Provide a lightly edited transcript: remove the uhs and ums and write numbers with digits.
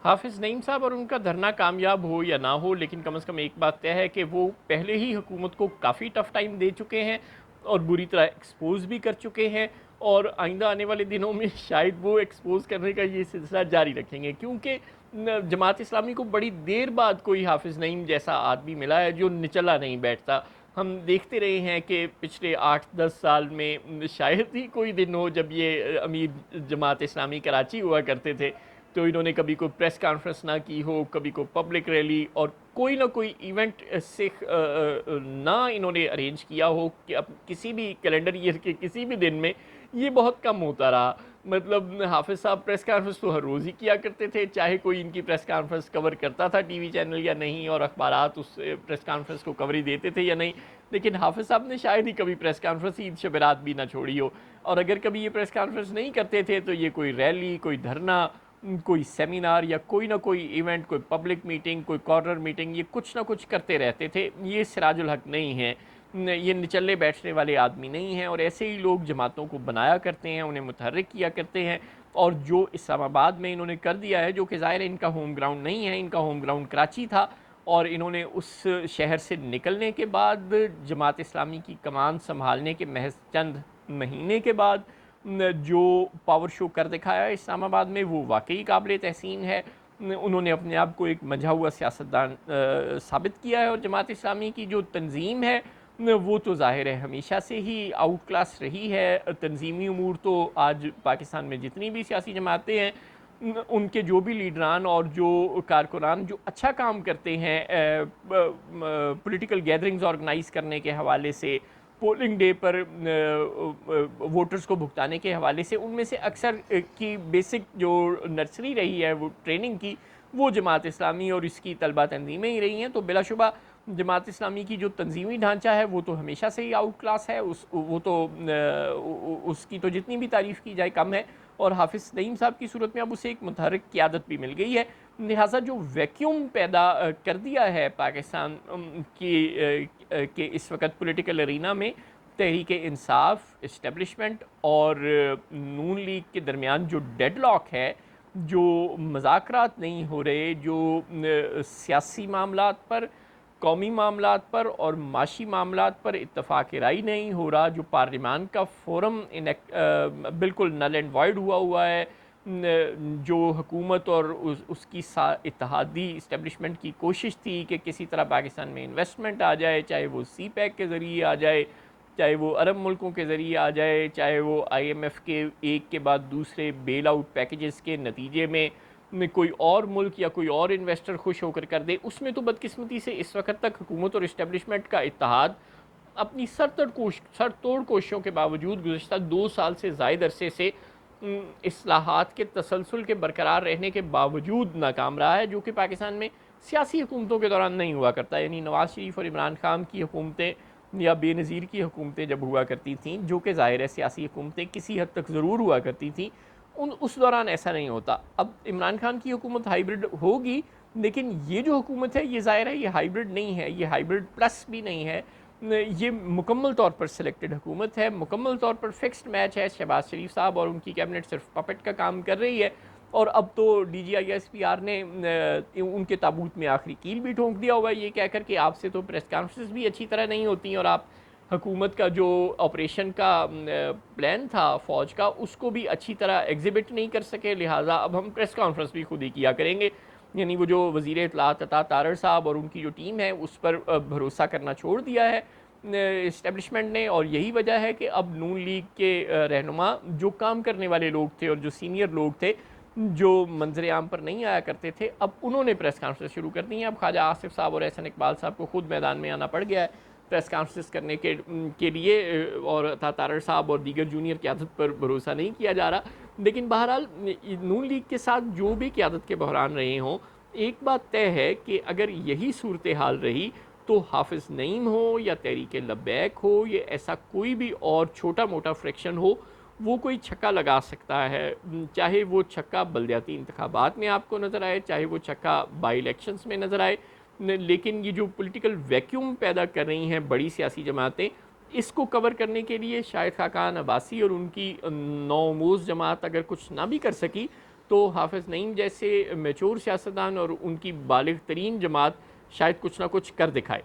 हाफिज़ नईम साहब और उनका धरना कामयाब हो या ना हो, लेकिन कम से कम एक बात तय है कि वो पहले ही हुकूमत को काफ़ी टफ़ टाइम दे चुके हैं और बुरी तरह एक्सपोज़ भी कर चुके हैं। और आइंदा आने वाले दिनों में शायद वो एक्सपोज़ करने का ये सिलसिला जारी रखेंगे, क्योंकि जमात इस्लामी को बड़ी देर बाद कोई हाफिज़ नईम जैसा आदमी मिला है जो निचला नहीं बैठता। हम देखते रहे हैं कि पिछले 8-10 साल में शायद ही कोई दिन हो जब ये अमीर जमात इस्लामी कराची हुआ करते थे तो इन्होंने कभी कोई प्रेस कॉन्फ्रेंस ना की हो, कभी कोई पब्लिक रैली और कोई ना कोई इवेंट ना इन्होंने अरेंज किया हो कि अब किसी भी कैलेंडर ईयर के किसी भी दिन में। ये बहुत कम होता रहा। मतलब हाफिज़ साहब प्रेस कॉन्फ्रेंस तो हर रोज़ ही किया करते थे, चाहे कोई इनकी प्रेस कॉन्फ्रेंस कवर करता था टीवी चैनल या नहीं, और अखबारात उस प्रेस कॉन्फ्रेंस को कवरेज देते थे या नहीं। लेकिन हाफिज़ साहब ने शायद ही कभी प्रेस कॉन्फ्रेंस ईद शब रात भी ना छोड़ी हो। और अगर कभी ये प्रेस कॉन्फ्रेंस नहीं करते थे तो ये कोई रैली, कोई धरना, कोई सेमिनार या कोई ना कोई इवेंट, कोई पब्लिक मीटिंग, कोई कॉर्नर मीटिंग, ये कुछ ना कुछ करते रहते थे। ये सिराजुल हक नहीं है, ये निचले बैठने वाले आदमी नहीं हैं, और ऐसे ही लोग जमातों को बनाया करते हैं, उन्हें मुतहर्रिक किया करते हैं। और जो इस्लामाबाद में इन्होंने कर दिया है, जो कि ज़ाहिर है इनका होम ग्राउंड नहीं है, इनका होम ग्राउंड कराची था, और इन्होंने उस शहर से निकलने के बाद जमात इस्लामी की कमान संभालने के महज चंद महीने के बाद जो पावर शो कर दिखाया है इस्लामाबाद में, वो वाकई काबिल तहसीन है। उन्होंने अपने आप को एक मंझा हुआ सियासतदान साबित किया है। और जमात इस्लामी की जो तंजीम है वो तो ज़ाहिर है हमेशा से ही आउट क्लास रही है। तंजीमी उमूर तो आज पाकिस्तान में जितनी भी सियासी जमातें हैं, उनके जो भी लीडरान और जो कारकुनान जो अच्छा काम करते हैं पॉलिटिकल गैदरिंग्स ऑर्गेनाइज़ करने के हवाले से, पोलिंग डे पर वोटर्स को भुगताने के हवाले से, उनमें से अक्सर की बेसिक जो नर्सरी रही है वो ट्रेनिंग की, वो जमात इस्लामी और इसकी तलबा तंजीमें ही रही हैं। तो बिलाशुबा जमात इस्लामी की जो तंजीमी ढांचा है वो तो हमेशा से ही आउट क्लास है। वो तो उसकी तो जितनी भी तारीफ़ की जाए कम है। और हाफिज़ नईम साहब की सूरत में अब उसे एक मुतहर्रिक क़ियादत भी मिल गई है। लिहाजा जो वैक्यूम पैदा कर दिया है पाकिस्तान के इस वक्त पॉलिटिकल अरीना में, तहरीक इंसाफ, इस्टेब्लिशमेंट और नून लीग के दरमियान जो डेडलॉक है, जो मुज़ाकरात नहीं हो रहे, जो सियासी मामलात पर, कौमी मामलात पर और माशी मामलात पर इत्तफ़ाक़ राय नहीं हो रहा, जो पार्लिमान का फ़ोरम बिल्कुल नल एंड वाइड हुआ है, जो हुकूमत और उसकी इत्तेहादी इस्टेब्लिशमेंट की कोशिश थी कि किसी तरह पाकिस्तान में इन्वेस्टमेंट आ जाए, चाहे वो सी पैक के ज़रिए आ जाए, चाहे वो अरब मुल्कों के ज़रिए आ जाए, चाहे वो IMF के एक के बाद दूसरे बेल आउट पैकेजेस के नतीजे में कोई और मुल्क या कोई और इन्वेस्टर खुश होकर कर दे। उसमें तो बदकिस्मती से इस वक्त तक हुकूमत और इस्टेब्लिशमेंट का इत्तेहाद अपनी सर तोड़ कोशिशों के बावजूद गुज़श्ता 2 साल से ज़ायद अरसे से इस्लाहात के तसलसल के बरकरार रहने के बावजूद नाकाम रहा है, जो कि पाकिस्तान में सियासी हुकूमतों के दौरान नहीं हुआ करता। यानी नवाज़ शरीफ और इमरान खान की हुकूमतें या बेनज़ीर की हुकूमतें जब हुआ करती थीं, जो कि ज़ाहिर है सियासी हुकूमतें किसी हद तक ज़रूर हुआ करती थीं, उस दौरान ऐसा नहीं होता। अब इमरान खान की हुकूमत हाइब्रिड होगी, लेकिन ये जो हुकूमत है ये ज़ाहिर है ये हाइब्रिड नहीं है, ये हाइब्रिड प्लस भी नहीं है। ये मुकम्मल तौर पर सिलेक्टेड हुकूमत है, मुकम्मल तौर पर फिक्स्ड मैच है। शहबाज शरीफ साहब और उनकी कैबिनेट सिर्फ पपेट का काम कर रही है। और अब तो DGI-SPR ने उनके ताबूत में आखिरी कील भी ठोंक दिया हुआ है, ये कहकर कि आपसे तो प्रेस कॉन्फ्रेंस भी अच्छी तरह नहीं होती, और आप हुकूमत का जो ऑपरेशन का प्लान था फ़ौज का, उसको भी अच्छी तरह एग्जिबिट नहीं कर सके, लिहाजा अब हम प्रेस कॉन्फ्रेंस भी खुद ही किया करेंगे। यानी वो जो वज़ीर इत्तलात अता तारड़ साहब और उनकी जो टीम है उस पर भरोसा करना छोड़ दिया है इस्टेब्लिशमेंट ने। और यही वजह है कि अब नून लीग के रहनुमा, जो काम करने वाले लोग थे और जो सीनियर लोग थे, जो मंजर आम पर नहीं आया करते थे, अब उन्होंने प्रेस कॉन्फ्रेंस शुरू कर दी है। अब ख्वाजा आसिफ साहब और एहसन इकबाल साहब को खुद मैदान में आना पड़ गया है प्रेस कॉन्फ्रेंस करने के लिए, और तारड़ साहब और दीगर जूनियर क़यादत पर भरोसा नहीं किया जा रहा। लेकिन बहरहाल नून लीग के साथ जो भी क़यादत के बहरान रहे हों, एक बात तय है कि अगर यही सूरत हाल रही तो हाफिज़ नईम हो या तहरीक लब्बैक हो या ऐसा कोई भी और छोटा मोटा फ्रैक्शन हो, वो कोई छक्का लगा सकता है। चाहे वो छक्का बलदियाती इंतखाबात में आपको नज़र आए, चाहे वो छक्का बाई इलेक्शंस में नज़र आए। लेकिन ये जो पॉलिटिकल वैक्यूम पैदा कर रही हैं बड़ी सियासी जमातें, इसको कवर करने के लिए शाहिद खाकान अब्बासी और उनकी नौमूज़ जमात अगर कुछ ना भी कर सकी, तो हाफिज़ नईम जैसे मैच्योर सियासतदान और उनकी बालिग तरीन जमात शायद कुछ ना कुछ कर दिखाए।